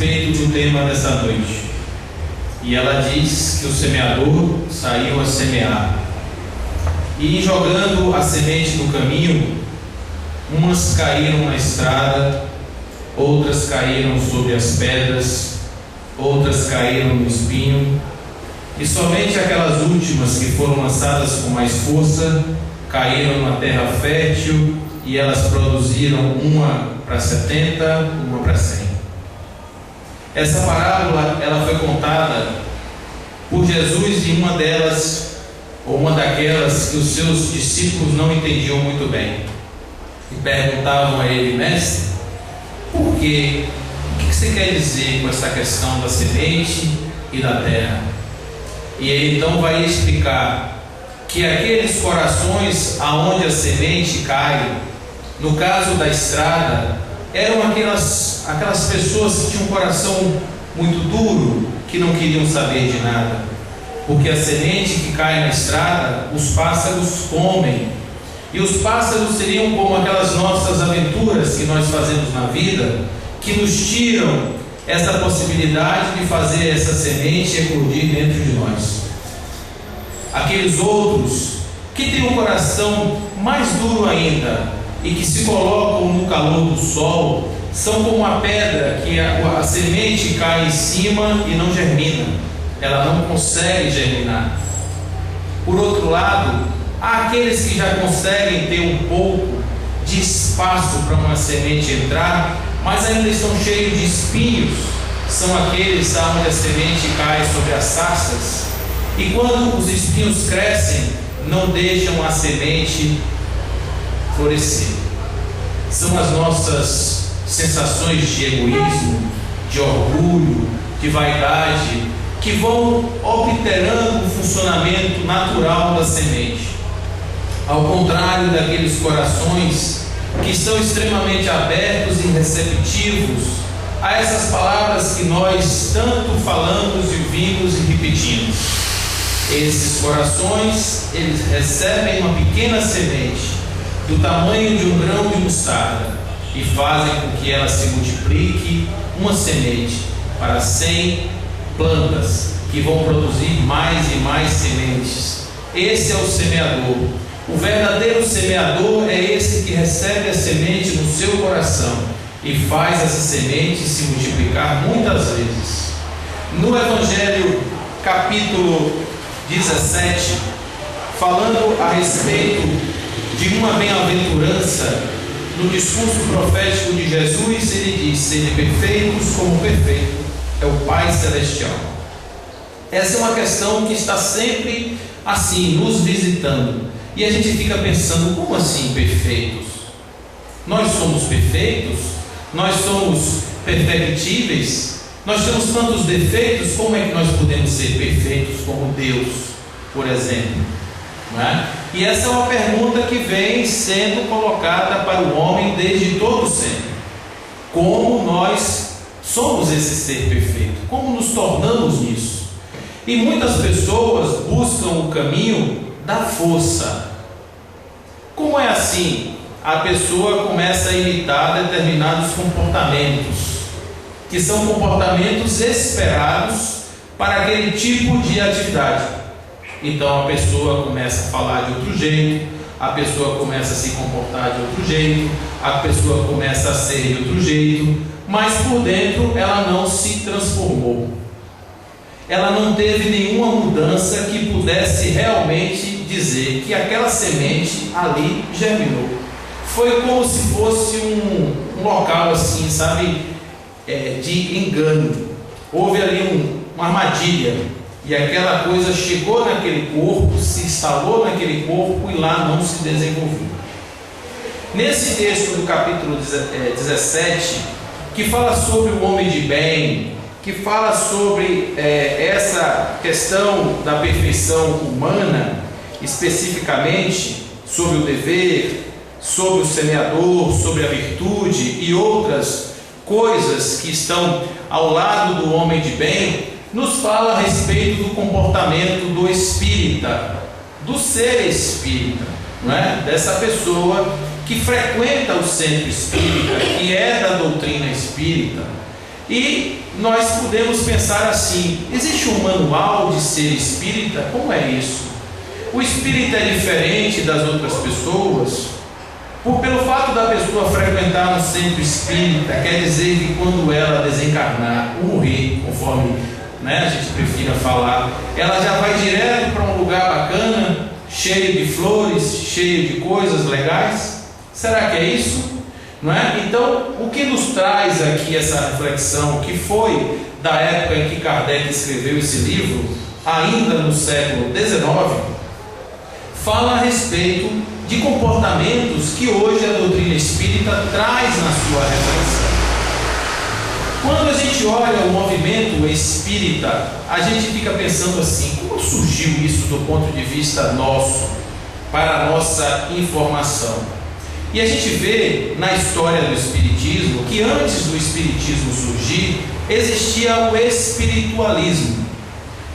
respeito do tema dessa noite. E ela diz que o semeador saiu a semear. E jogando a semente no caminho, umas caíram na estrada, outras caíram sobre as pedras, outras caíram no espinho, e somente aquelas últimas que foram lançadas com mais força caíram na terra fértil, e elas produziram uma para 70, uma para 100. Essa parábola ela foi contada por Jesus em uma delas, ou uma daquelas que os seus discípulos não entendiam muito bem, e perguntavam a ele: mestre, por quê? O que você quer dizer com essa questão da semente e da terra? E ele então vai explicar que aqueles corações aonde a semente cai, no caso da estrada, eram aquelas pessoas que tinham um coração muito duro, que não queriam saber de nada, porque a semente que cai na estrada, os pássaros comem, e os pássaros seriam como aquelas nossas aventuras que nós fazemos na vida, que nos tiram essa possibilidade de fazer essa semente eclodir dentro de nós. Aqueles outros que têm um coração mais duro ainda e que se colocam no calor do sol, são como uma pedra que a semente cai em cima e não germina, ela não consegue germinar. Por outro lado, há aqueles que já conseguem ter um pouco de espaço para uma semente entrar, mas ainda estão cheios de espinhos. São aqueles onde a semente cai sobre as sarças, e quando os espinhos crescem, não deixam a semente florescer. São as nossas sensações de egoísmo, de orgulho, de vaidade, que vão obliterando o funcionamento natural da semente. Ao contrário daqueles corações que estão extremamente abertos e receptivos a essas palavras que nós tanto falamos e ouvimos e repetimos. Esses corações, eles recebem uma pequena semente do tamanho de um grão de mostarda e fazem com que ela se multiplique, uma semente para 100 plantas que vão produzir mais e mais sementes. Esse é o semeador. O verdadeiro semeador é esse que recebe a semente no seu coração e faz essa semente se multiplicar muitas vezes. No Evangelho capítulo 17, falando a respeito de uma bem-aventurança, no discurso profético de Jesus, ele diz: sede perfeitos como perfeito é o Pai Celestial. Essa é uma questão que está sempre assim, nos visitando, e a gente fica pensando: como assim perfeitos? Nós somos perfeitos? Nós somos perfectíveis? Nós temos tantos defeitos, como é que nós podemos ser perfeitos como Deus, por exemplo? Não é? E essa é uma pergunta que vem sendo colocada para o homem desde todo sempre. Como nós somos esse ser perfeito? Como nos tornamos nisso? E muitas pessoas buscam o caminho da força. Como é assim? A pessoa começa a imitar determinados comportamentos, que são comportamentos esperados para aquele tipo de atividade. Então a pessoa começa a falar de outro jeito, a pessoa começa a se comportar de outro jeito, a pessoa começa a ser de outro jeito, mas por dentro ela não se transformou. Ela não teve nenhuma mudança que pudesse realmente dizer que aquela semente ali germinou. Foi como se fosse um local assim, sabe, de engano. Houve ali uma armadilha, e aquela coisa chegou naquele corpo, se instalou naquele corpo e lá não se desenvolveu. Nesse texto do capítulo 17, que fala sobre o homem de bem, que fala sobre essa questão da perfeição humana, especificamente sobre o dever, sobre o semeador, sobre a virtude e outras coisas que estão ao lado do homem de bem, nos fala a respeito do comportamento do espírita, do ser espírita, não é? Dessa pessoa que frequenta o centro espírita, que é da doutrina espírita, E nós podemos pensar assim: existe um manual de ser espírita? Como é isso? O espírita é diferente das outras pessoas? Pelo fato da pessoa frequentar um centro espírita, quer dizer que quando ela desencarnar ou morrer, conforme a gente prefira falar, ela já vai direto para um lugar bacana, cheio de flores, cheio de coisas legais? Será que é isso? Não é? Então, o que nos traz aqui essa reflexão, que foi da época em que Kardec escreveu esse livro, ainda no século XIX, fala a respeito de comportamentos que hoje a doutrina espírita traz na sua reflexão. Quando a gente olha o movimento espírita, a gente fica pensando assim: como surgiu isso do ponto de vista nosso, para a nossa informação? E a gente vê na história do espiritismo que antes do espiritismo surgir, existia o espiritualismo.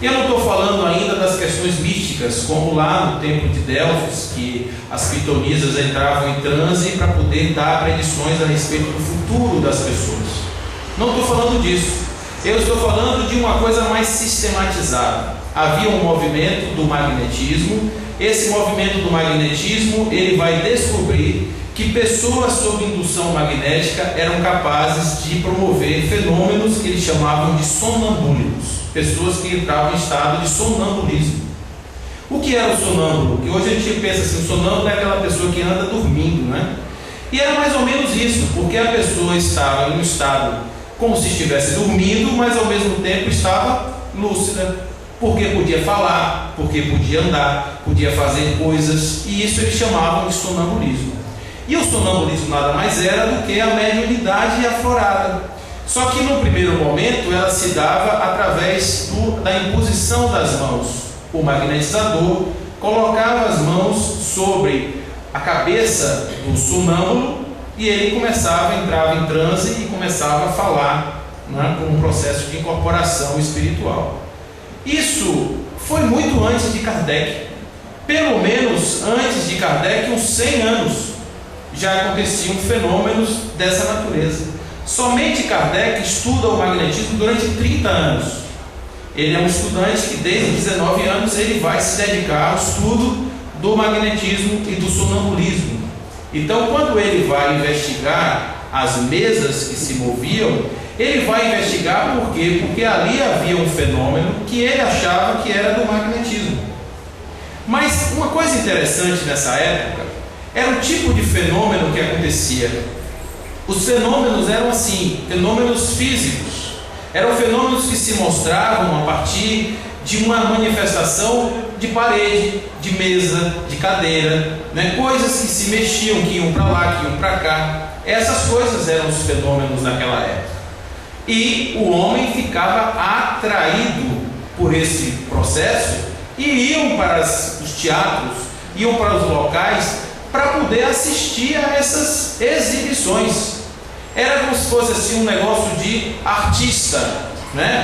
Eu não estou falando ainda das questões místicas, como lá no templo de Delfos, que as pitonisas entravam em transe para poder dar predições a respeito do futuro das pessoas. Não estou falando disso. Eu estou falando de uma coisa mais sistematizada. Havia um movimento do magnetismo. Esse movimento do magnetismo, ele vai descobrir que pessoas sob indução magnética eram capazes de promover fenômenos que eles chamavam de sonambúlicos, pessoas que entravam em estado de sonambulismo. O que era o sonâmbulo? Que hoje a gente pensa assim: o sonâmbulo é aquela pessoa que anda dormindo, né? E era mais ou menos isso, porque a pessoa estava em um estado como se estivesse dormindo, mas ao mesmo tempo estava lúcida, porque podia falar, porque podia andar, podia fazer coisas, e isso eles chamavam de sonambulismo. E o sonambulismo nada mais era do que a mediunidade aflorada. Só que no primeiro momento ela se dava através da imposição das mãos. O magnetizador colocava as mãos sobre a cabeça do sonâmbulo e ele entrava em transe e começava a falar, com um processo de incorporação espiritual. Isso foi muito antes de Kardec. Pelo menos antes de Kardec, uns 100 anos, já aconteciam fenômenos dessa natureza. Somente Kardec estuda o magnetismo durante 30 anos. Ele é um estudante que desde 19 anos ele vai se dedicar ao estudo do magnetismo e do sonambulismo. Então, quando ele vai investigar as mesas que se moviam, ele vai investigar por quê? Porque ali havia um fenômeno que ele achava que era do magnetismo. Mas uma coisa interessante nessa época era o tipo de fenômeno que acontecia. Os fenômenos eram assim, fenômenos físicos. Eram fenômenos que se mostravam a partir de uma manifestação de parede, de mesa, de cadeira, coisas que se mexiam, que iam para lá, que iam para cá. Essas coisas eram os fenômenos naquela época. E o homem ficava atraído por esse processo e iam para os teatros, iam para os locais para poder assistir a essas exibições. Era como se fosse assim um negócio de artista,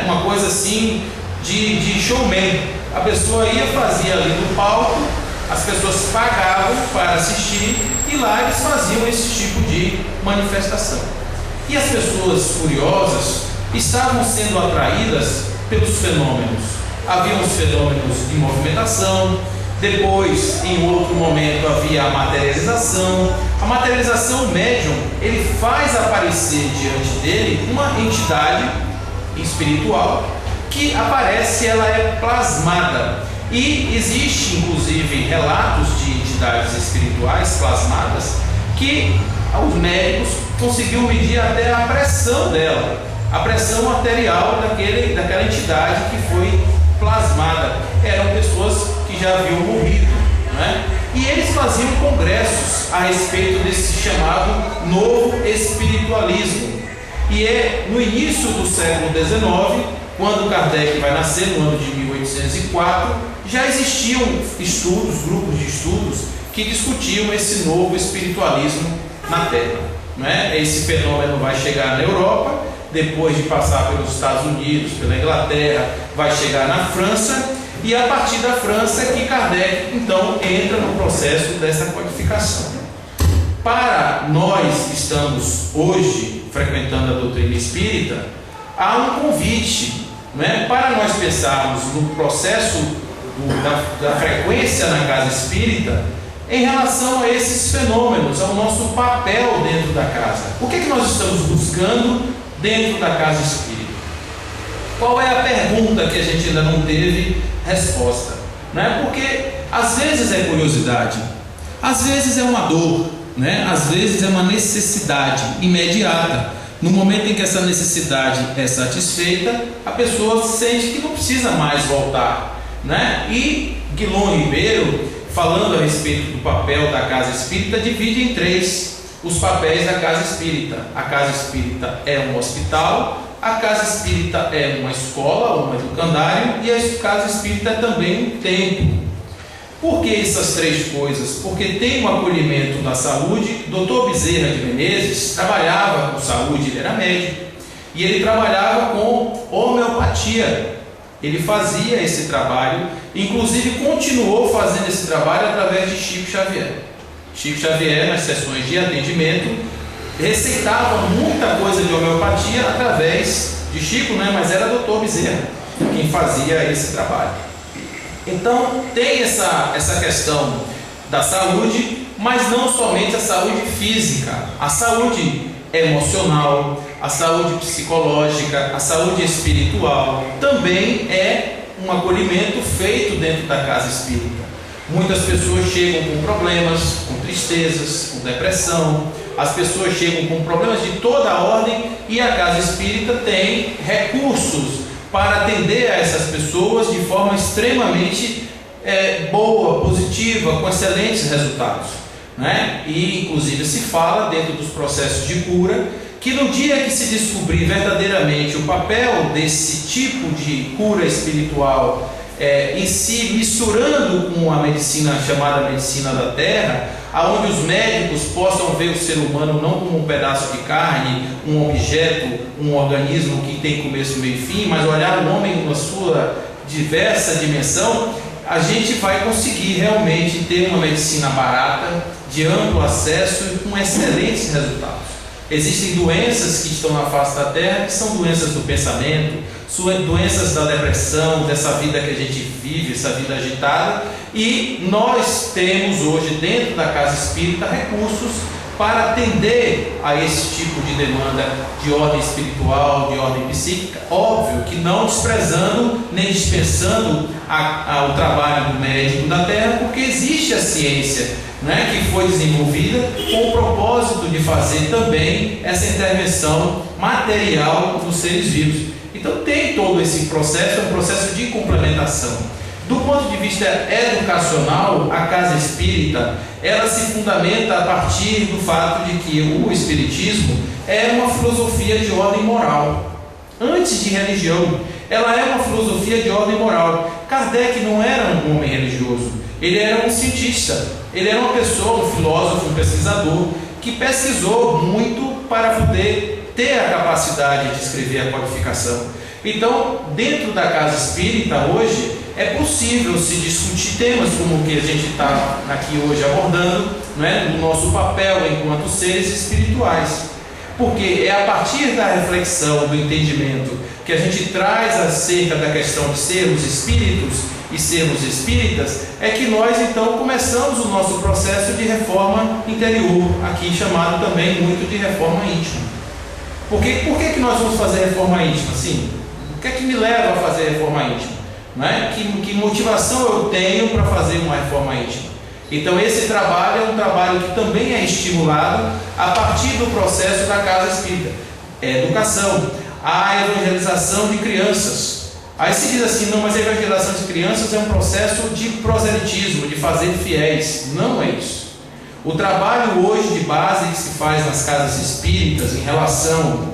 uma coisa assim de showman. A pessoa ia, fazia ali no palco, as pessoas pagavam para assistir e lá eles faziam esse tipo de manifestação. E as pessoas curiosas estavam sendo atraídas pelos fenômenos. Havia os fenômenos de movimentação. Depois, em outro momento, havia a materialização. A materialização médium, ele faz aparecer diante dele uma entidade espiritual que aparece, ela é plasmada. E existe, inclusive, relatos de entidades espirituais plasmadas que os médicos conseguiram medir até a pressão dela, a pressão arterial daquela entidade que foi plasmada. Eram pessoas que já haviam morrido, E eles faziam congressos a respeito desse chamado novo espiritualismo. E é no início do século XIX, quando Kardec vai nascer, no ano de 1804, já existiam estudos, grupos de estudos, que discutiam esse novo espiritualismo na Terra. Esse fenômeno vai chegar na Europa, depois de passar pelos Estados Unidos, pela Inglaterra, vai chegar na França, e a partir da França é que Kardec então entra no processo dessa codificação. Para nós que estamos hoje frequentando a doutrina espírita, há um convite, né, para nós pensarmos no processo da frequência na casa espírita em relação a esses fenômenos, ao nosso papel dentro da casa. O que é que nós estamos buscando dentro da casa espírita? Qual é a pergunta que a gente ainda não teve resposta? Né? Porque às vezes é curiosidade, às vezes é uma dor, né? Às vezes é uma necessidade imediata. No momento em que essa necessidade é satisfeita, a pessoa sente que não precisa mais voltar, né? E Guilom Ribeiro, falando a respeito do papel da casa espírita, divide em 3 os papéis da casa espírita. A casa espírita é um hospital, a casa espírita é uma escola, um educandário, e a casa espírita é também um templo. Por que essas 3 coisas? Porque tem um acolhimento da saúde. Dr. Bezerra de Menezes trabalhava com saúde, ele era médico, e ele trabalhava com homeopatia. Ele fazia esse trabalho, inclusive continuou fazendo esse trabalho através de Chico Xavier. Chico Xavier, nas sessões de atendimento, receitava muita coisa de homeopatia através de Chico, né? Mas era Dr. Bezerra quem fazia esse trabalho. Então tem essa questão da saúde, mas não somente a saúde física, a saúde emocional, a saúde psicológica, a saúde espiritual também é um acolhimento feito dentro da casa espírita. Muitas pessoas chegam com problemas, com tristezas, com depressão, as pessoas chegam com problemas de toda a ordem, e a casa espírita tem recursos para atender a essas pessoas de forma extremamente boa, positiva, com excelentes resultados, né? E inclusive se fala dentro dos processos de cura que no dia que se descobrir verdadeiramente o papel desse tipo de cura espiritual em si, misturando com a medicina chamada medicina da terra, aonde os médicos possam ver o ser humano não como um pedaço de carne, um objeto, um organismo que tem começo, meio e fim, mas olhar o homem na sua diversa dimensão, a gente vai conseguir realmente ter uma medicina barata, de amplo acesso e com excelentes resultados. Existem doenças que estão na face da terra, que são doenças do pensamento, doenças da depressão, dessa vida que a gente vive, essa vida agitada, e nós temos hoje dentro da casa espírita recursos para atender a esse tipo de demanda de ordem espiritual, de ordem psíquica, óbvio que não desprezando nem dispensando o trabalho do médico da terra, porque existe a ciência, né, que foi desenvolvida com o propósito de fazer também essa intervenção material dos seres vivos. Então tem todo esse processo, é um processo de complementação. Do ponto de vista educacional, a casa espírita, ela se fundamenta a partir do fato de que o espiritismo é uma filosofia de ordem moral. Antes de religião, ela é uma filosofia de ordem moral. Kardec não era um homem religioso, ele era um cientista, ele era uma pessoa, um filósofo, um pesquisador, que pesquisou muito para poder ter a capacidade de escrever a codificação. Então, dentro da casa espírita hoje, é possível se discutir temas como o que a gente está aqui hoje abordando, né, do nosso papel enquanto seres espirituais. Porque é a partir da reflexão, do entendimento, que a gente traz acerca da questão de sermos espíritos e sermos espíritas, é que nós então começamos o nosso processo de reforma interior, aqui chamado também muito de reforma íntima. Por que nós vamos fazer reforma íntima? Sim, o que é que me leva a fazer reforma íntima? Não é? Que motivação eu tenho para fazer uma reforma íntima? Então esse trabalho é um trabalho que também é estimulado a partir do processo da casa espírita. É educação, a evangelização de crianças. Aí se diz assim, não, mas a evangelização de crianças é um processo de proselitismo, de fazer fiéis. Não é isso. O trabalho hoje de base que se faz nas casas espíritas em relação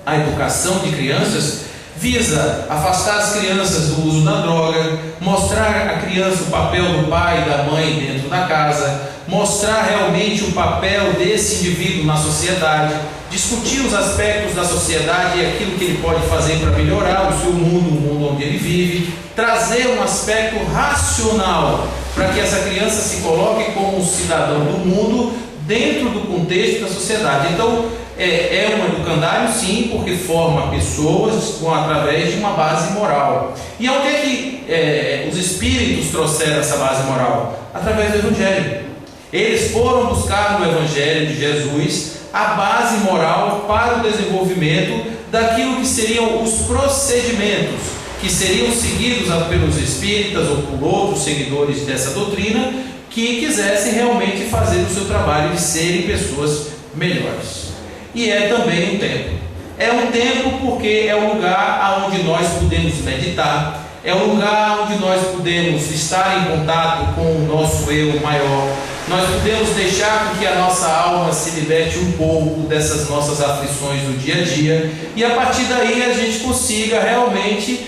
à educação de crianças visa afastar as crianças do uso da droga, mostrar à criança o papel do pai e da mãe dentro da casa, mostrar realmente o papel desse indivíduo na sociedade, discutir os aspectos da sociedade e aquilo que ele pode fazer para melhorar o seu mundo, o mundo onde ele vive, trazer um aspecto racional para que essa criança se coloque como um cidadão do mundo dentro do contexto da sociedade. Então, é um educandário, sim, porque forma pessoas através de uma base moral. E onde é que os Espíritos trouxeram essa base moral? Através do Evangelho. Eles foram buscar no Evangelho de Jesus a base moral para o desenvolvimento daquilo que seriam os procedimentos que seriam seguidos pelos espíritas ou por outros seguidores dessa doutrina que quisessem realmente fazer o seu trabalho de serem pessoas melhores. E é também um templo. É um templo porque é um lugar onde nós podemos meditar, é um lugar onde nós podemos estar em contato com o nosso eu maior. Nós podemos deixar que a nossa alma se liberte um pouco dessas nossas aflições do dia a dia, e a partir daí a gente consiga realmente,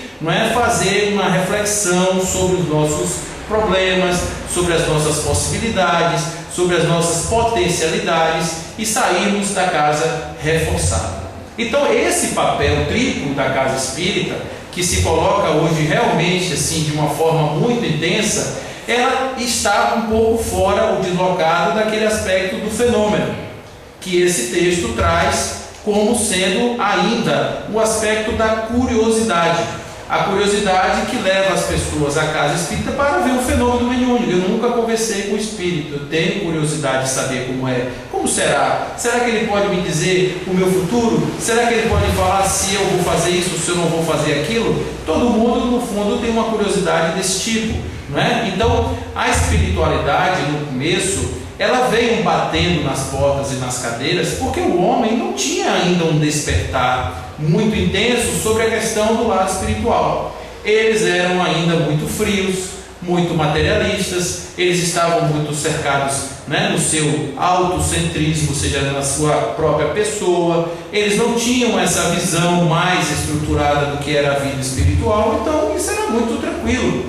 fazer uma reflexão sobre os nossos problemas, sobre as nossas possibilidades, sobre as nossas potencialidades e sairmos da casa reforçada. Então esse papel triplo da casa espírita, que se coloca hoje realmente assim de uma forma muito intensa, ela está um pouco fora ou deslocada daquele aspecto do fenômeno que esse texto traz como sendo ainda o aspecto da curiosidade. A curiosidade que leva as pessoas à casa espírita para ver o fenômeno mediúnico. Eu nunca conversei com o espírito, eu tenho curiosidade de saber como é. Como será? Será que ele pode me dizer o meu futuro? Será que ele pode falar se eu vou fazer isso, se eu não vou fazer aquilo? Todo mundo, no fundo, tem uma curiosidade desse tipo, não é? Então, a espiritualidade, no começo, ela veio batendo nas portas e nas cadeiras, porque o homem não tinha ainda um despertar muito intenso sobre a questão do lado espiritual. Eles eram ainda muito frios, muito materialistas, eles estavam muito cercados no seu autocentrismo, ou seja, na sua própria pessoa. Eles não tinham essa visão mais estruturada do que era a vida espiritual, então isso era muito tranquilo,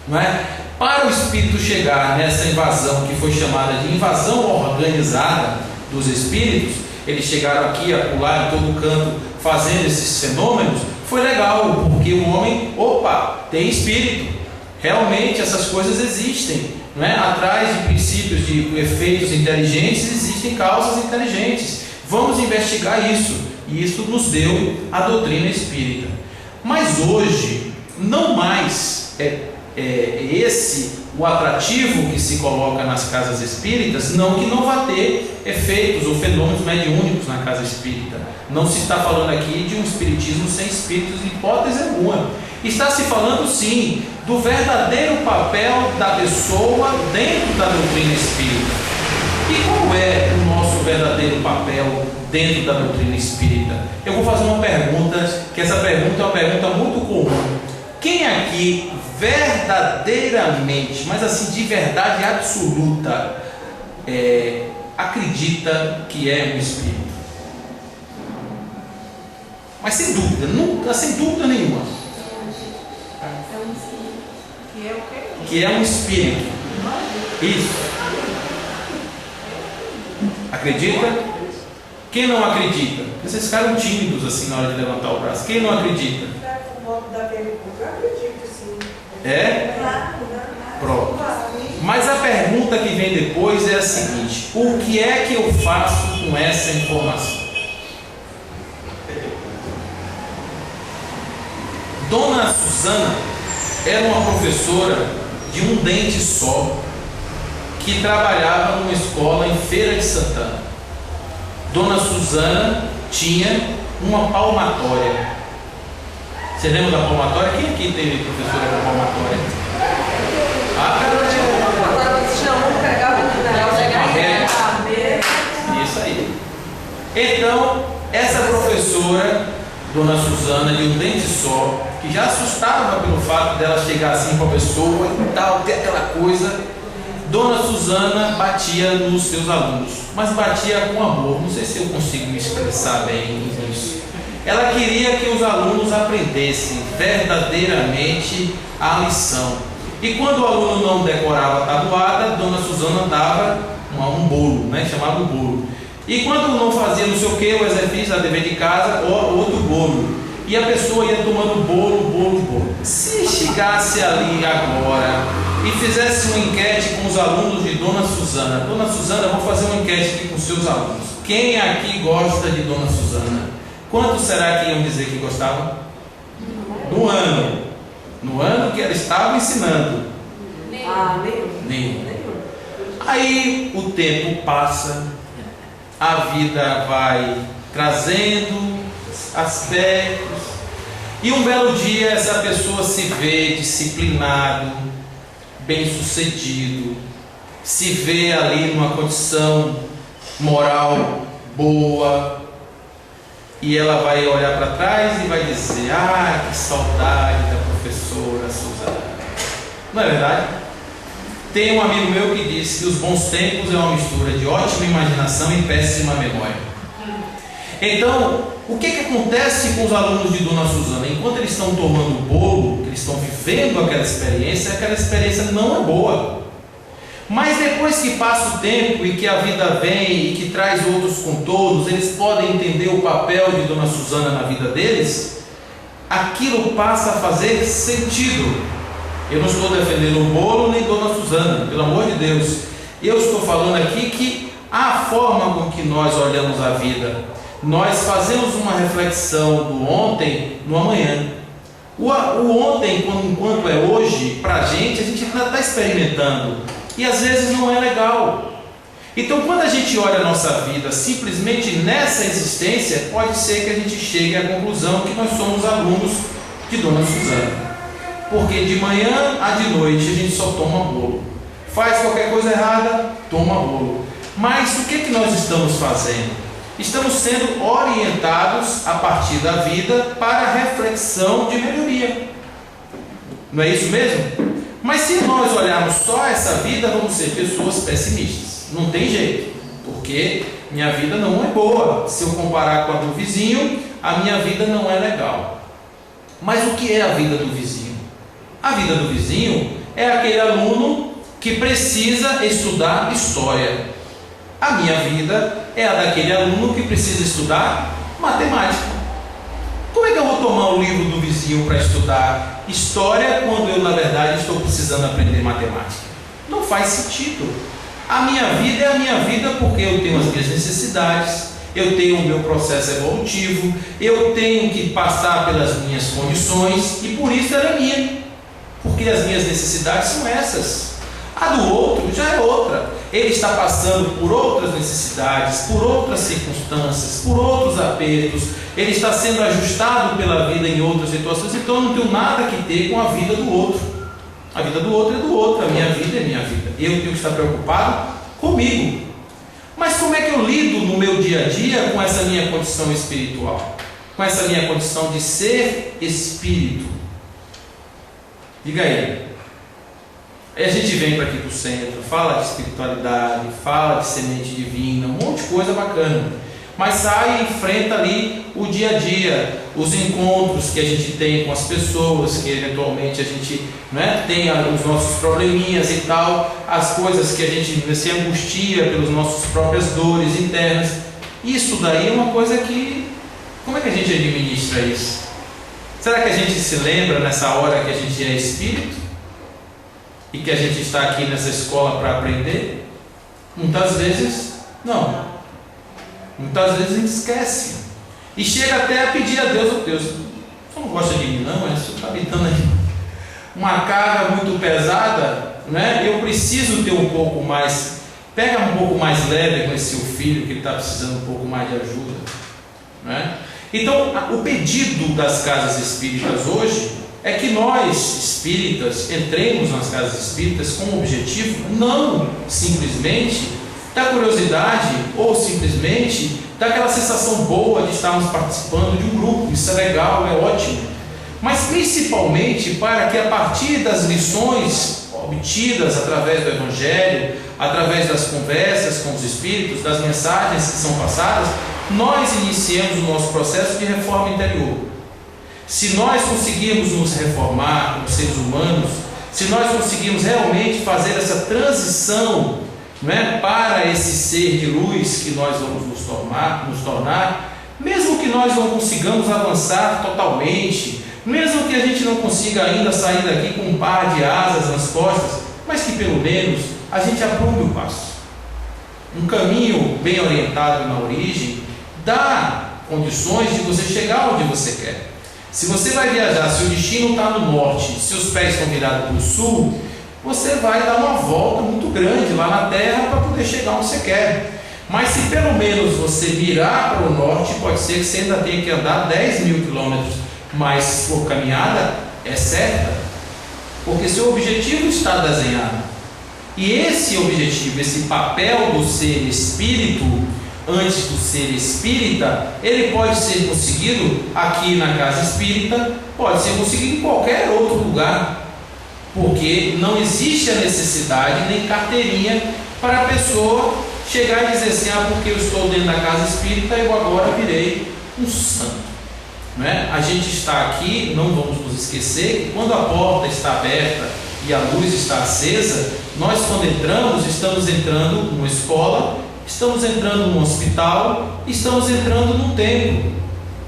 não é? Para o espírito chegar nessa invasão que foi chamada de invasão organizada dos espíritos, eles chegaram aqui a pular em todo canto fazendo esses fenômenos, foi legal, porque o homem, tem espírito, realmente essas coisas existem, não é? Atrás de princípios de efeitos inteligentes existem causas inteligentes, vamos investigar isso, e isso nos deu a doutrina espírita. Mas hoje não mais esse o atrativo que se coloca nas casas espíritas, não que não vá ter efeitos ou fenômenos mediúnicos na casa espírita. Não se está falando aqui de um espiritismo sem espíritos, em hipótese alguma. Está se falando sim do verdadeiro papel da pessoa dentro da doutrina espírita. E qual é o nosso verdadeiro papel dentro da doutrina espírita? Eu vou fazer uma pergunta, que essa pergunta é uma pergunta muito comum. Quem aqui verdadeiramente, mas assim de verdade absoluta, acredita que é um espírito? Mas sem dúvida, nunca, sem dúvida nenhuma. Que é um espírito. Isso. Acredita? Quem não acredita? Vocês ficaram tímidos assim na hora de levantar o braço. Quem não acredita? Eu acredito, sim. É? Pronto. Mas a pergunta que vem depois é a seguinte: o que é que eu faço com essa informação? Dona Susana era uma professora de um dente só, que trabalhava numa escola em Feira de Santana. Dona Susana tinha uma palmatória. Você lembra da palmatória? Quem aqui teve professora com palmatória? Agora você chamou, pegava Isso aí. Então, essa professora, Dona Susana, de um dente só, que já assustava pelo fato dela chegar assim com a pessoa e tal, ter aquela coisa, Dona Susana batia nos seus alunos, mas batia com amor. Não sei se eu consigo me expressar bem nisso. Ela queria que os alunos aprendessem verdadeiramente a lição. E quando o aluno não decorava a tabuada, Dona Susana dava um bolo, chamava o bolo. E quando não fazia não sei o que, o exercício, a dever de casa, outro bolo. E a pessoa ia tomando bolo. Se chegasse ali agora e fizesse uma enquete com os alunos de Dona Susana: Dona Susana, vou fazer uma enquete aqui com seus alunos. Quem aqui gosta de Dona Susana? Quantos será que iam dizer que gostavam? No ano que ela estava ensinando. Nenhum. Aí o tempo passa, a vida vai trazendo aspectos, e um belo dia essa pessoa se vê disciplinado, bem-sucedido, se vê ali numa condição moral boa, e ela vai olhar para trás e vai dizer: ah, que saudade da professora Susana. Não é verdade? Tem um amigo meu que disse que os bons tempos é uma mistura de ótima imaginação e péssima memória. Então, o que acontece com os alunos de Dona Susana? Enquanto eles estão tomando o bolo, eles estão vivendo aquela experiência não é boa. Mas depois que passa o tempo e que a vida vem e que traz outros contornos, eles podem entender o papel de Dona Susana na vida deles, aquilo passa a fazer sentido. Eu não estou defendendo o bolo nem Dona Susana, pelo amor de Deus. Eu estou falando aqui que a forma com que nós olhamos a vida, nós fazemos uma reflexão do ontem no amanhã. O ontem, enquanto é hoje, para a gente está experimentando, e às vezes não é legal. Então, quando a gente olha a nossa vida simplesmente nessa existência, pode ser que a gente chegue à conclusão que nós somos alunos de Dona Susana. Porque de manhã a de noite a gente só toma bolo. Faz qualquer coisa errada, toma bolo. Mas o que nós estamos fazendo? Estamos sendo orientados a partir da vida para a reflexão de melhoria. Não é isso mesmo? Mas se nós olharmos só essa vida, vamos ser pessoas pessimistas. Não tem jeito, porque minha vida não é boa. Se eu comparar com a do vizinho, a minha vida não é legal. Mas o que é a vida do vizinho? A vida do vizinho é aquele aluno que precisa estudar história. A minha vida é a daquele aluno que precisa estudar matemática. Como é que eu vou tomar o livro do vizinho para estudar história quando eu, na verdade, estou precisando aprender matemática? Não faz sentido. A minha vida é a minha vida porque eu tenho as minhas necessidades, eu tenho o meu processo evolutivo, eu tenho que passar pelas minhas condições, e por isso ela é minha. Porque as minhas necessidades são essas. A do outro já é outra. Ele está passando por outras necessidades, por outras circunstâncias, por outros apertos. Ele está sendo ajustado pela vida em outras situações. Então eu não tenho nada que ter com a vida do outro. A vida do outro é do outro. A minha vida é minha vida. Eu tenho que estar preocupado comigo. Mas como é que eu lido no meu dia a dia com essa minha condição espiritual? Com essa minha condição de ser espírito? Diga aí. Aí a gente vem para aqui para o centro, fala de espiritualidade, fala de semente divina, um monte de coisa bacana. Mas sai e enfrenta ali o dia a dia, os encontros que a gente tem com as pessoas, que eventualmente a gente tem os nossos probleminhas e tal, as coisas que a gente se angustia pelas nossas próprias dores internas. Isso daí é uma coisa que, como é que a gente administra isso? Será que a gente se lembra nessa hora que a gente é espírito? E que a gente está aqui nessa escola para aprender? Muitas vezes não. Muitas vezes a gente esquece. E chega até a pedir a Deus: oh Deus, você não gosta de mim não, mas você está me dando aí uma carga muito pesada, né? Eu preciso ter um pouco mais, pega um pouco mais leve com esse seu filho que ele está precisando um pouco mais de ajuda, né? Então, o pedido das casas espíritas hoje é que nós, espíritas, entremos nas casas espíritas com o objetivo não simplesmente da curiosidade ou simplesmente daquela sensação boa de estarmos participando de um grupo. Isso é legal, é ótimo, mas principalmente para que a partir das lições obtidas através do Evangelho, através das conversas com os espíritos, das mensagens que são passadas, nós iniciemos o nosso processo de reforma interior. Se nós conseguirmos nos reformar como seres humanos, se nós conseguirmos realmente fazer essa transição, para esse ser de luz que nós vamos nos tornar, mesmo que nós não consigamos avançar totalmente, mesmo que a gente não consiga ainda sair daqui com um par de asas nas costas, mas que pelo menos a gente aprume o passo. Um caminho bem orientado na origem dá condições de você chegar onde você quer. Se você vai viajar, se o destino está no norte, se os pés estão virados para o sul, você vai dar uma volta muito grande lá na terra para poder chegar onde você quer. Mas se pelo menos você virar para o norte, pode ser que você ainda tenha que andar 10.000 quilômetros, mas se for caminhada, é certa, porque seu objetivo está desenhado. E esse objetivo, esse papel do ser espírito, antes do ser espírita, ele pode ser conseguido aqui na casa espírita, pode ser conseguido em qualquer outro lugar, porque não existe a necessidade nem carteirinha para a pessoa chegar e dizer assim: ah, porque eu estou dentro da casa espírita, eu agora virei um santo. Não é? A gente está aqui, não vamos nos esquecer que quando a porta está aberta e a luz está acesa, nós, quando entramos, estamos entrando numa escola, estamos entrando num hospital, estamos entrando num templo.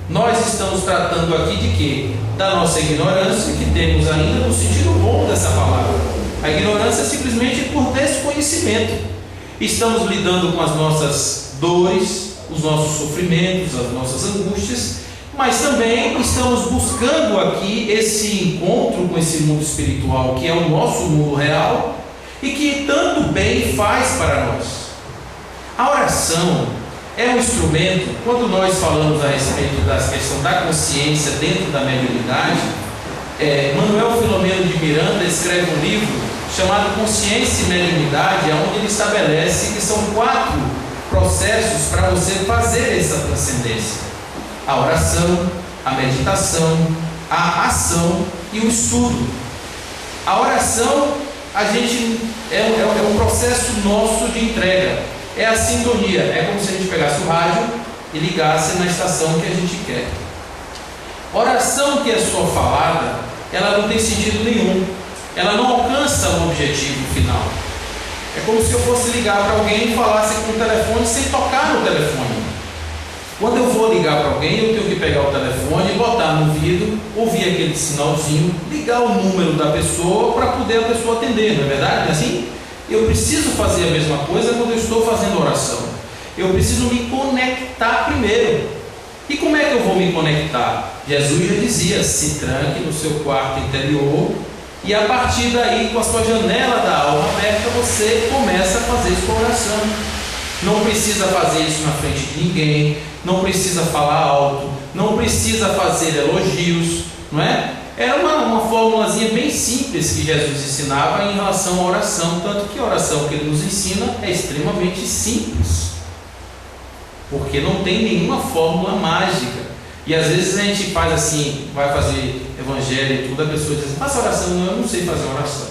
Nós estamos tratando aqui de quê? Da nossa ignorância, que temos ainda no sentido bom dessa palavra. A ignorância é simplesmente por desconhecimento. Estamos lidando com as nossas dores, os nossos sofrimentos, as nossas angústias, mas também estamos buscando aqui esse encontro com esse mundo espiritual, que é o nosso mundo real e que tanto bem faz para nós. A oração é um instrumento. Quando nós falamos a respeito da questão da consciência dentro da mediunidade, Manuel Filomeno de Miranda escreve um livro chamado Consciência e Mediunidade, onde ele estabelece que são 4 processos para você fazer essa transcendência: a oração, a meditação, a ação e o estudo. A oração, a gente é um processo nosso de entrega, é a sintonia, é como se a gente pegasse o rádio e ligasse na estação que a gente quer. Oração que é só falada, ela não tem sentido nenhum, ela não alcança o objetivo final. É como se eu fosse ligar para alguém e falasse com o telefone sem tocar no telefone. Quando eu vou ligar para alguém, eu tenho que pegar o telefone, botar no vidro, ouvir aquele sinalzinho, ligar o número da pessoa para poder a pessoa atender, não é verdade? Não é assim? Eu preciso fazer a mesma coisa quando eu estou fazendo oração. Eu preciso me conectar primeiro. E como é que eu vou me conectar? Jesus já dizia: se tranque no seu quarto interior e a partir daí, com a sua janela da alma aberta, você começa a fazer sua oração. Não precisa fazer isso na frente de ninguém, não precisa falar alto, não precisa fazer elogios, não é? Era uma formulazinha bem simples que Jesus ensinava em relação à oração, tanto que a oração que ele nos ensina é extremamente simples, porque não tem nenhuma fórmula mágica. E às vezes a gente faz assim, vai fazer evangelho e tudo, a pessoa diz: faça oração. Não, eu não sei fazer oração,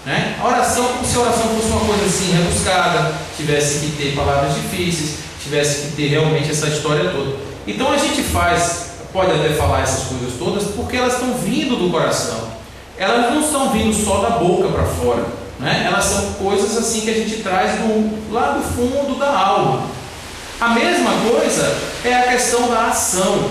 né? A oração, como se a oração fosse uma coisa assim rebuscada, tivesse que ter palavras difíceis, tivesse que ter realmente essa história toda. Então a gente pode até falar essas coisas todas porque elas estão vindo do coração, elas não estão vindo só da boca para fora, né? Elas são coisas assim que a gente traz lá do fundo da alma. A mesma coisa é a questão da ação.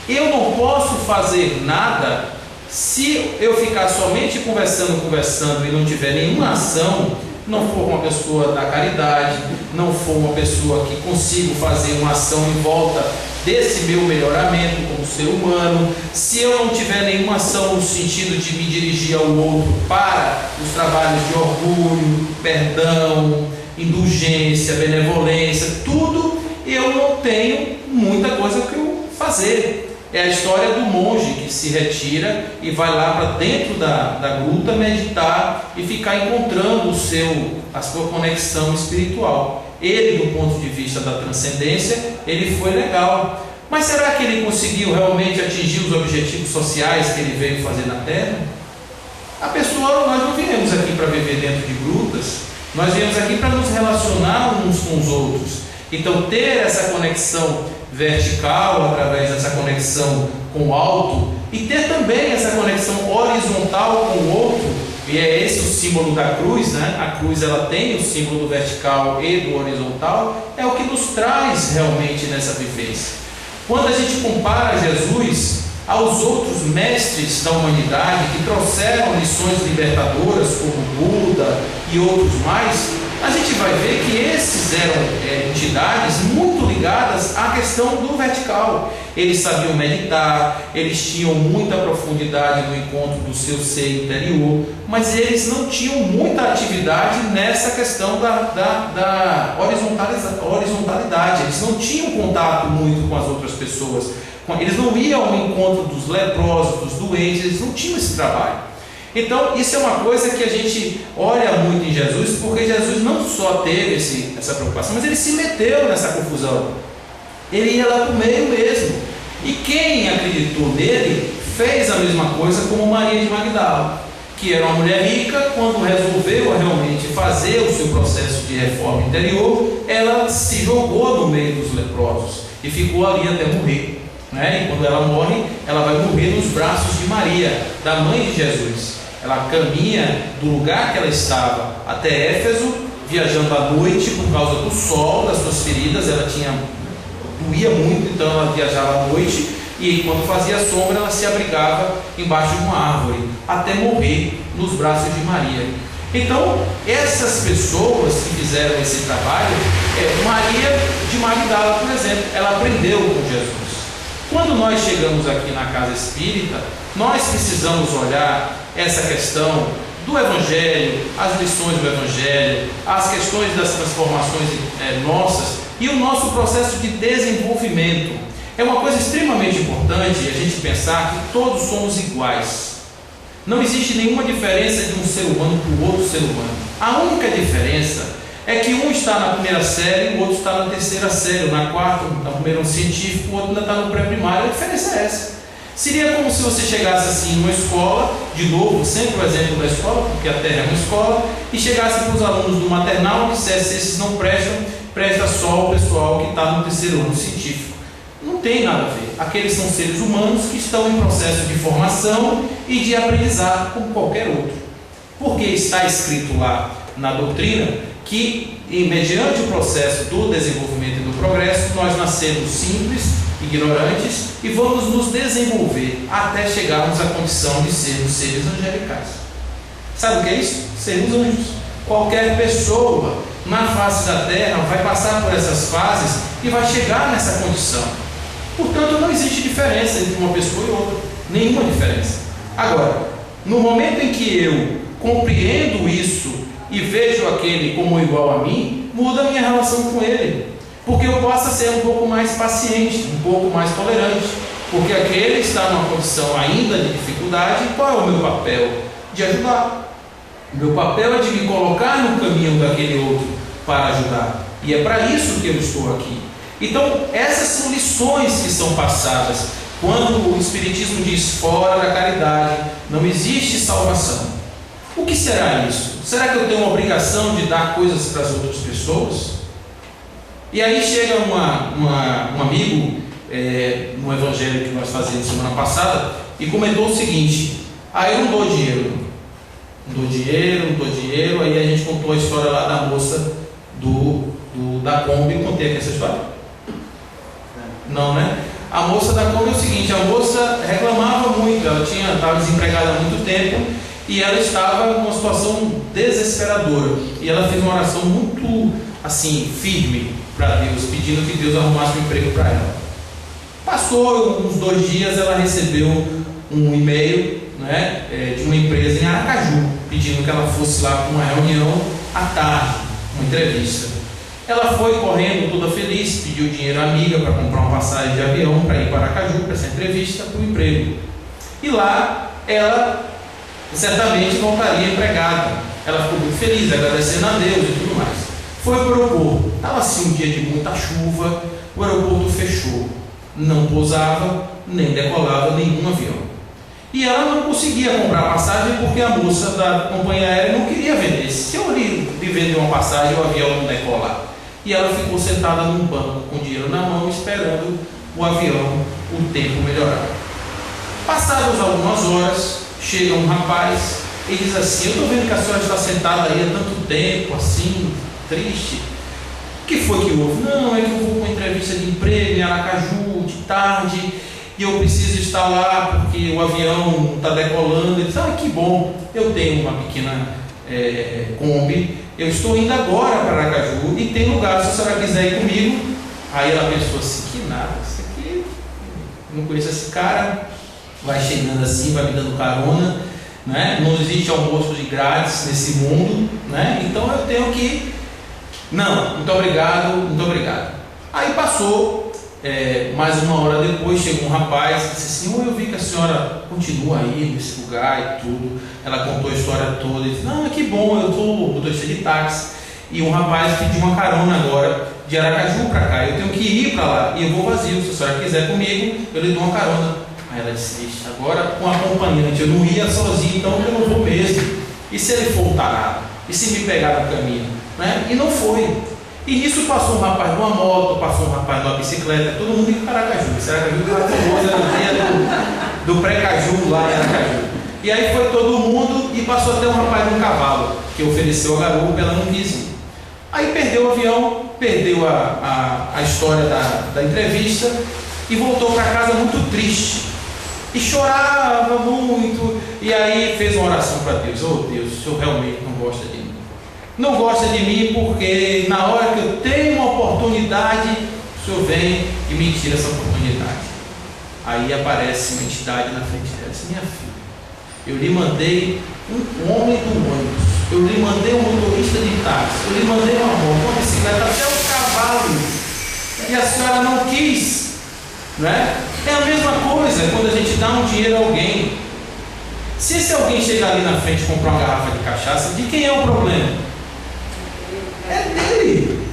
Eu não posso fazer nada se eu ficar somente conversando e não tiver nenhuma ação, não for uma pessoa da caridade, não for uma pessoa que consigo fazer uma ação em volta desse meu melhoramento como ser humano, se eu não tiver nenhuma ação no sentido de me dirigir ao outro para os trabalhos de orgulho, perdão, indulgência, benevolência, tudo, eu não tenho muita coisa que eu fazer. É a história do monge que se retira e vai lá para dentro da gruta meditar e ficar encontrando a sua conexão espiritual. Ele, do ponto de vista da transcendência, ele foi legal. Mas será que ele conseguiu realmente atingir os objetivos sociais que ele veio fazer na Terra? Nós não viemos aqui para viver dentro de grutas, nós viemos aqui para nos relacionar uns com os outros. Então, ter essa conexão vertical, através dessa conexão com o alto, e ter também essa conexão horizontal com o outro, e é esse o símbolo da cruz, né? A cruz, ela tem o símbolo do vertical e do horizontal, é o que nos traz realmente nessa vivência. Quando a gente compara Jesus aos outros mestres da humanidade que trouxeram lições libertadoras, como Buda e outros mais, a gente vai ver que esses eram entidades muito ligadas à questão do vertical. Eles sabiam meditar, eles tinham muita profundidade no encontro do seu ser interior, mas eles não tinham muita atividade nessa questão da horizontalidade. Eles não tinham contato muito com as outras pessoas, eles não iam ao encontro dos leprosos, dos doentes, eles não tinham esse trabalho. Então, isso é uma coisa que a gente olha muito em Jesus, porque Jesus não só teve essa preocupação, mas ele se meteu nessa confusão. Ele ia lá para o meio mesmo. E quem acreditou nele fez a mesma coisa como Maria de Magdala, que era uma mulher rica. Quando resolveu realmente fazer o seu processo de reforma interior, ela se jogou no meio dos leprosos e ficou ali até morrer. E quando ela morre, ela vai morrer nos braços de Maria, da mãe de Jesus. Ela caminha do lugar que ela estava até Éfeso, viajando à noite por causa do sol, das suas feridas. Ela doía muito, então ela viajava à noite, e quando fazia sombra ela se abrigava embaixo de uma árvore, até morrer nos braços de Maria. Então, essas pessoas que fizeram esse trabalho, Maria de Magdala, por exemplo, ela aprendeu com Jesus. Quando nós chegamos aqui na casa espírita, nós precisamos olhar essa questão do Evangelho, as lições do Evangelho, as questões das transformações nossas e o nosso processo de desenvolvimento. É uma coisa extremamente importante a gente pensar que todos somos iguais. Não existe nenhuma diferença de um ser humano para o outro ser humano. A única diferença é que um está na primeira série, o outro está na terceira série, na quarta, na primeira no científico, o outro ainda está no pré-primário. A diferença é essa. Seria como se você chegasse assim numa escola, de novo, sempre o exemplo da escola, porque a Terra é uma escola, e chegasse para os alunos do maternal e dissesse: esses não prestam, presta só o pessoal que está no terceiro ano científico. Não tem nada a ver. Aqueles são seres humanos que estão em processo de formação e de aprendizado como qualquer outro. Porque está escrito lá na doutrina que, mediante o processo do desenvolvimento e do progresso, nós nascemos simples, ignorantes, e vamos nos desenvolver até chegarmos à condição de sermos seres angelicais. Sabe o que é isso? Sermos anjos. Qualquer pessoa na face da terra vai passar por essas fases e vai chegar nessa condição. Portanto, não existe diferença entre uma pessoa e outra, nenhuma diferença. Agora, no momento em que eu compreendo isso e vejo aquele como igual a mim, muda a minha relação com ele, porque eu possa ser um pouco mais paciente, um pouco mais tolerante, porque aquele está numa condição ainda de dificuldade. Qual é o meu papel? De ajudar. O meu papel é de me colocar no caminho daquele outro para ajudar, e é para isso que eu estou aqui. Então, essas são lições que são passadas quando o Espiritismo diz: fora da caridade não existe salvação. O que será isso? Será que eu tenho uma obrigação de dar coisas para as outras pessoas? E aí chega um amigo no evangelho que nós fazíamos semana passada e comentou o seguinte: eu não dou dinheiro. Não dou dinheiro. Aí a gente contou a história lá da moça da Kombi. Contei aqui essa história? Não, né? A moça da Kombi é o seguinte: a moça reclamava muito, ela estava desempregada há muito tempo e ela estava numa situação desesperadora. E ela fez uma oração muito assim, firme para Deus, pedindo que Deus arrumasse um emprego para ela. Passou uns 2 dias, ela recebeu um e-mail, de uma empresa em Aracaju, pedindo que ela fosse lá para uma reunião à tarde, uma entrevista. Ela foi correndo toda feliz, pediu dinheiro à amiga para comprar uma passagem de avião para ir para Aracaju para essa entrevista, para o emprego. E lá ela certamente voltaria empregada. Ela ficou muito feliz, agradecendo a Deus e tudo mais. Foi para o aeroporto. Estava assim um dia de muita chuva, o aeroporto fechou. Não pousava, nem decolava nenhum avião. E ela não conseguia comprar passagem porque a moça da companhia aérea não queria vender. Se eu lhe vender uma passagem, o avião não decolar. E ela ficou sentada num banco com dinheiro na mão, esperando o avião, o tempo melhorar. Passadas algumas horas, chega um rapaz e diz assim: eu estou vendo que a senhora está sentada aí há tanto tempo, assim, triste. O que foi que houve? Não, é que eu vou com uma entrevista de emprego em Aracaju, de tarde, e eu preciso estar lá porque o avião está decolando. Ele diz: que bom, eu tenho uma pequena Kombi, eu estou indo agora para Aracaju e tem lugar se a senhora quiser ir comigo. Aí ela pensou assim, que nada, isso aqui, não conheço esse cara, vai chegando assim, vai me dando carona, né? Não existe almoço de grátis nesse mundo, né? Então eu tenho que, não, muito obrigado, muito obrigado. Aí passou, mais uma hora depois, chegou um rapaz e disse assim, eu vi que a senhora continua aí nesse lugar e tudo. Ela contou a história toda e disse, não, que bom, eu sou motorista de táxi. E um rapaz pediu uma carona agora de Aracaju para cá, eu tenho que ir para lá e eu vou vazio, se a senhora quiser comigo, eu lhe dou uma carona. Aí ela disse, agora com acompanhante, eu não ia sozinho, então eu não vou mesmo. E se ele for tarado? E se me pegar no caminho? Né? E não foi. E nisso passou um rapaz numa moto, passou um rapaz numa bicicleta, todo mundo em Aracaju. Esse Aracaju era famoso, era o dia do pré-caju lá em Aracaju. E aí foi todo mundo e passou até um rapaz num cavalo, que ofereceu a garupa, ela não quis ir. Aí perdeu o avião, perdeu a história da entrevista e voltou para casa muito triste. E chorava muito. E aí fez uma oração para Deus. Oh Deus, o Senhor realmente não gosta de mim. Não gosta de mim porque na hora que eu tenho uma oportunidade, o Senhor vem e me tira essa oportunidade. Aí aparece uma entidade na frente dela. Diz, minha filha, eu lhe mandei um homem do ônibus, eu lhe mandei um motorista de táxi, eu lhe mandei uma moto, uma bicicleta, até um cavalo, e a senhora não quis, né? É a mesma coisa quando a gente dá um dinheiro a alguém. Se esse alguém chegar ali na frente e comprar uma garrafa de cachaça, de quem é o problema? É dele.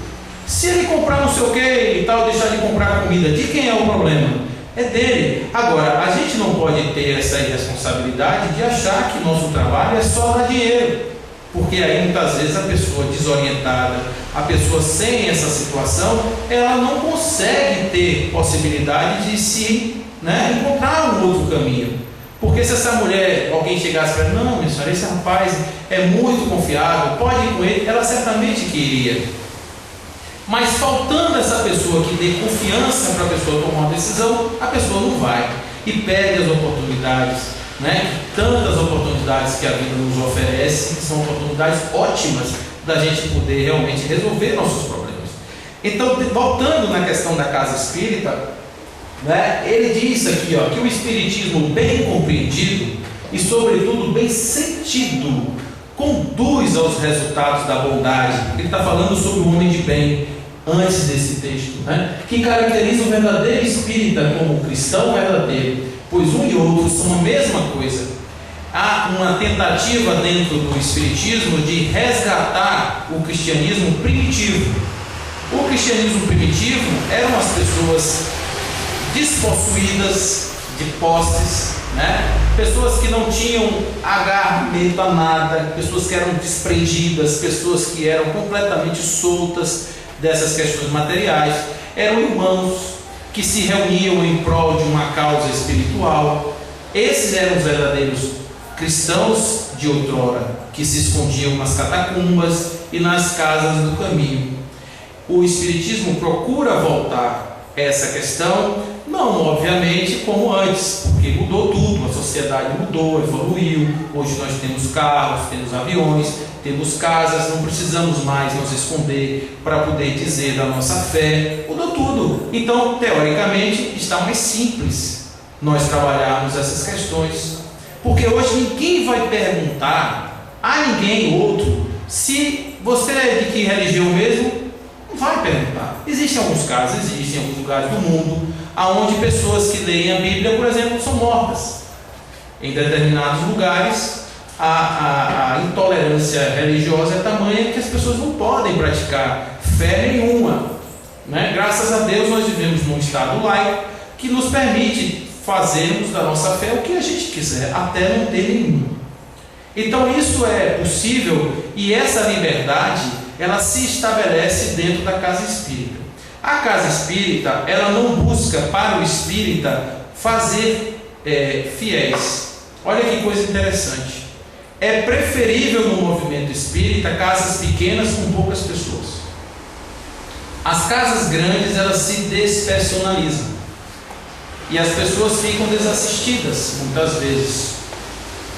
Se ele comprar não sei o que e tal, deixar de comprar comida, de quem é o problema? É dele. Agora, a gente não pode ter essa irresponsabilidade de achar que nosso trabalho é só dar dinheiro, porque aí muitas vezes a pessoa desorientada, a pessoa sem essa situação, ela não consegue ter possibilidade de se, encontrar um outro caminho. Porque se essa mulher, alguém chegasse para ela, não, minha senhora, esse rapaz é muito confiável, pode ir com ele, ela certamente queria. Mas faltando essa pessoa que dê confiança para a pessoa tomar uma decisão, a pessoa não vai e perde as oportunidades, tantas oportunidades que a vida nos oferece, que são oportunidades ótimas da gente poder realmente resolver nossos problemas. Então, voltando na questão da casa espírita, ele diz aqui que o espiritismo bem compreendido e sobretudo bem sentido conduz aos resultados da bondade. Ele está falando sobre o homem de bem antes desse texto, que caracteriza o verdadeiro espírita como cristão verdadeiro, pois um e outro são a mesma coisa. Há uma tentativa dentro do espiritismo de resgatar o cristianismo primitivo. O cristianismo primitivo eram as pessoas despossuídas de posses, pessoas que não tinham agarramento a nada, pessoas que eram desprendidas, pessoas que eram completamente soltas dessas questões materiais, eram irmãos que se reuniam em prol de uma causa espiritual. Esses eram os verdadeiros cristãos de outrora, que se escondiam nas catacumbas e nas casas do caminho. O espiritismo procura voltar essa questão, não obviamente como antes, porque mudou tudo, a sociedade mudou, evoluiu. Hoje nós temos carros, temos aviões, temos casas, não precisamos mais nos esconder para poder dizer da nossa fé, mudou tudo. Então, teoricamente, está mais simples nós trabalharmos essas questões, porque hoje ninguém vai perguntar a ninguém outro se você é de que religião mesmo. Não vai perguntar. Existem alguns casos, existem alguns lugares do mundo onde pessoas que leem a Bíblia, por exemplo, são mortas. Em determinados lugares a intolerância religiosa é tamanha que as pessoas não podem praticar fé nenhuma, Graças a Deus nós vivemos num estado laico que nos permite fazermos da nossa fé o que a gente quiser, até não ter nenhuma. Então isso é possível, e essa liberdade ela se estabelece dentro da casa espírita. A casa espírita, ela não busca para o espírita fazer fiéis. Olha que coisa interessante. É preferível no movimento espírita casas pequenas com poucas pessoas. As casas grandes, elas se despersonalizam e as pessoas ficam desassistidas muitas vezes.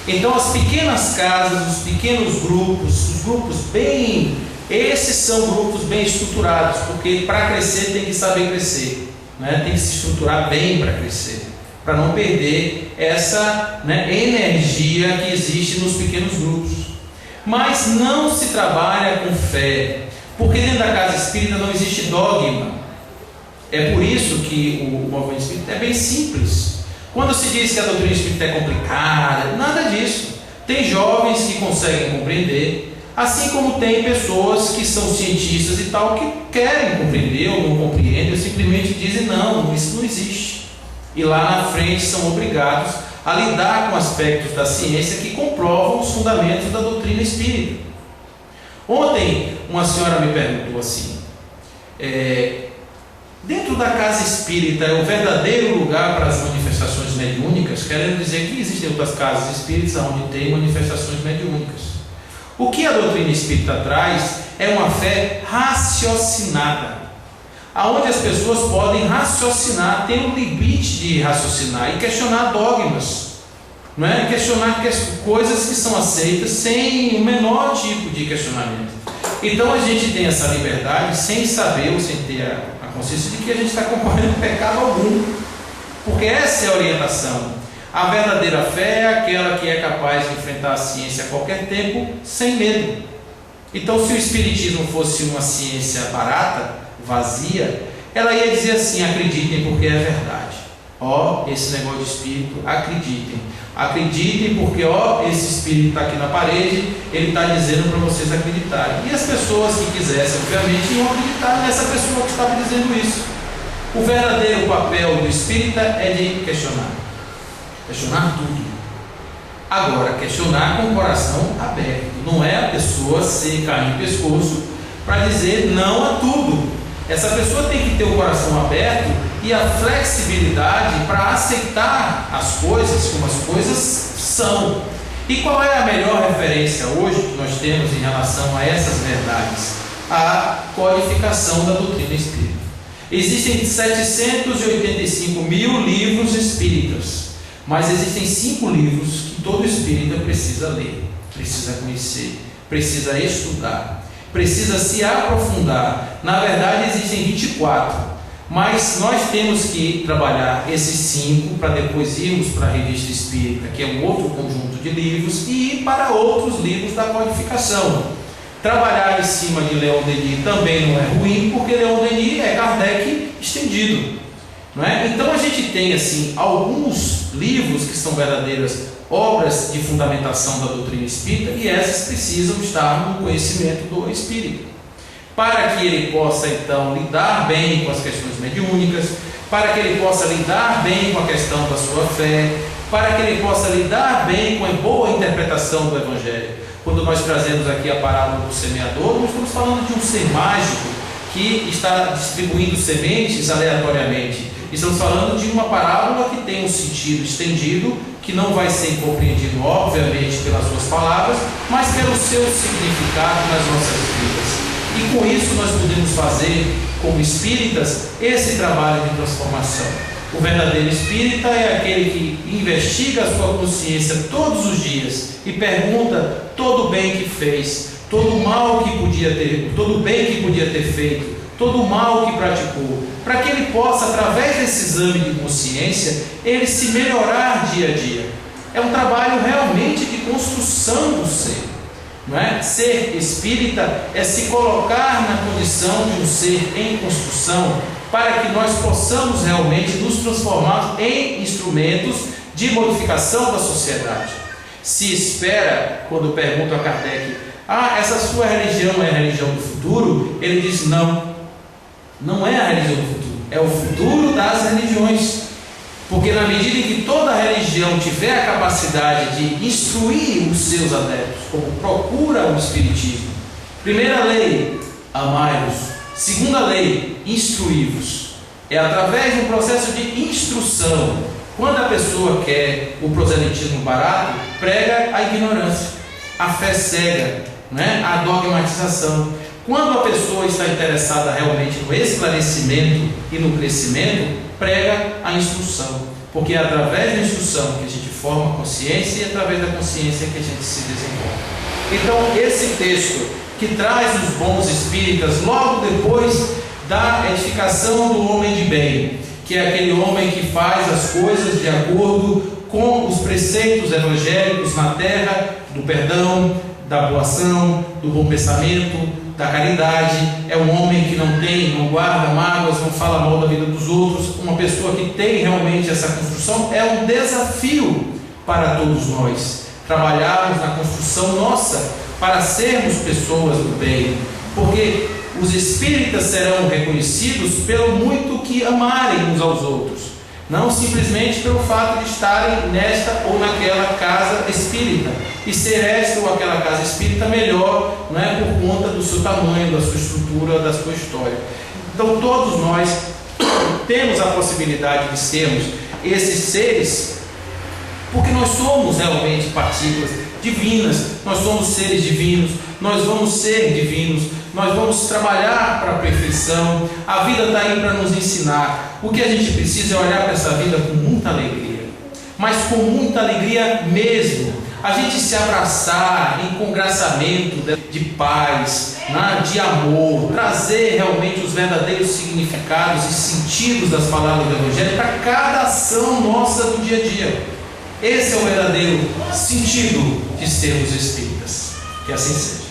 Então as pequenas casas, os pequenos grupos, os grupos esses são grupos bem estruturados, porque para crescer tem que saber crescer, né? Tem que se estruturar bem para crescer, para não perder essa, né, energia que existe nos pequenos grupos. Mas não se trabalha com fé, porque dentro da casa espírita não existe dogma. É por isso que o movimento espírita é bem simples. Quando se diz que a doutrina espírita é complicada, nada disso. Tem jovens que conseguem compreender, assim como tem pessoas que são cientistas e tal, que querem compreender ou não compreendem, ou simplesmente dizem, não, isso não existe. E lá na frente são obrigados a lidar com aspectos da ciência que comprovam os fundamentos da doutrina espírita. Ontem uma senhora me perguntou assim, dentro da casa espírita é o verdadeiro lugar para as manifestações mediúnicas, querendo dizer que existem outras casas espíritas onde tem manifestações mediúnicas. O que a doutrina espírita traz é uma fé raciocinada, aonde as pessoas podem raciocinar, tem um limite de raciocinar e questionar dogmas, não é? Questionar coisas que são aceitas sem o menor tipo de questionamento. Então a gente tem essa liberdade sem saber ou sem ter a consciência de que a gente está concorrendo pecado algum, porque essa é a orientação. A verdadeira fé é aquela que é capaz de enfrentar a ciência a qualquer tempo sem medo. Então, se o Espiritismo fosse uma ciência barata, vazia, ela ia dizer assim, acreditem porque é verdade. Esse negócio de espírito, acreditem porque esse espírito está aqui na parede, ele está dizendo para vocês acreditarem. E as pessoas que quisessem, obviamente, iam acreditar nessa pessoa que estava dizendo isso. O verdadeiro papel do espírita é de questionar tudo. Agora, questionar com o coração aberto, não é a pessoa ser carne e pescoço para dizer não a tudo. Essa pessoa tem que ter o coração aberto e a flexibilidade para aceitar as coisas como as coisas são. E qual é a melhor referência hoje que nós temos em relação a essas verdades? A codificação da doutrina espírita. Existem 785 mil livros espíritas, mas existem 5 livros que todo espírita precisa ler, precisa conhecer, precisa estudar, precisa se aprofundar. Na verdade existem 24, mas nós temos que trabalhar esses 5 para depois irmos para a Revista Espírita, que é um outro conjunto de livros, e ir para outros livros da codificação. Trabalhar em cima de Leon Denis também não é ruim, porque Leon Denis é Kardec estendido, não é? Então a gente tem assim alguns livros que são verdadeiras obras de fundamentação da doutrina espírita, e essas precisam estar no conhecimento do espírita, para que ele possa então lidar bem com as questões mediúnicas, para que ele possa lidar bem com a questão da sua fé, para que ele possa lidar bem com a boa interpretação do Evangelho. Quando nós trazemos aqui a parábola do semeador, nós estamos falando de um ser mágico que está distribuindo sementes aleatoriamente. Estamos falando de uma parábola que tem um sentido estendido, que não vai ser compreendido, obviamente, pelas suas palavras, mas pelo seu significado nas nossas vidas. E com isso nós podemos fazer, como espíritas, esse trabalho de transformação. O verdadeiro espírita é aquele que investiga a sua consciência todos os dias e pergunta todo o bem que fez, todo o mal que podia ter, todo o bem que podia ter feito, todo o mal que praticou, para que ele possa, através desse exame de consciência, ele se melhorar dia a dia. É um trabalho realmente de construção do ser, não é? Ser espírita é se colocar na condição de um ser em construção, para que nós possamos realmente nos transformar em instrumentos de modificação da sociedade. Se espera, quando pergunto a Kardec, essa sua religião é a religião do futuro? Ele diz não é a religião do futuro, é o futuro das religiões, porque na medida em que toda religião tiver a capacidade de instruir os seus adeptos, como procura o Espiritismo, primeira lei, amai-vos, segunda lei, instruí-vos, é através de um processo de instrução. Quando a pessoa quer o proselitismo barato, prega a ignorância, a fé cega, né? A dogmatização. Quando a pessoa está interessada realmente no esclarecimento e no crescimento, prega a instrução. Porque é através da instrução que a gente forma a consciência e através da consciência que a gente se desenvolve. Então, esse texto que traz os bons espíritas logo depois da edificação do homem de bem, que é aquele homem que faz as coisas de acordo com os preceitos evangélicos na terra, do perdão, da boa ação, do bom pensamento, da caridade. É um homem que não guarda mágoas, não fala mal da vida dos outros. Uma pessoa que tem realmente essa construção. É um desafio para todos nós trabalharmos na construção nossa para sermos pessoas do bem, porque os espíritas serão reconhecidos pelo muito que amarem uns aos outros, não simplesmente pelo fato de estarem nesta ou naquela casa espírita, e ser esta ou aquela casa espírita melhor, não é por conta do seu tamanho, da sua estrutura, da sua história. Então todos nós temos a possibilidade de sermos esses seres, porque nós somos realmente partículas divinas, nós somos seres divinos, nós vamos ser divinos, nós vamos trabalhar para a perfeição. A vida está aí para nos ensinar. O que a gente precisa é olhar para essa vida com muita alegria, mas com muita alegria mesmo. A gente se abraçar em congraçamento de paz, de amor, trazer realmente os verdadeiros significados e sentidos das palavras do Evangelho para cada ação nossa do dia a dia. Esse é o verdadeiro sentido de sermos espíritas. Que assim seja.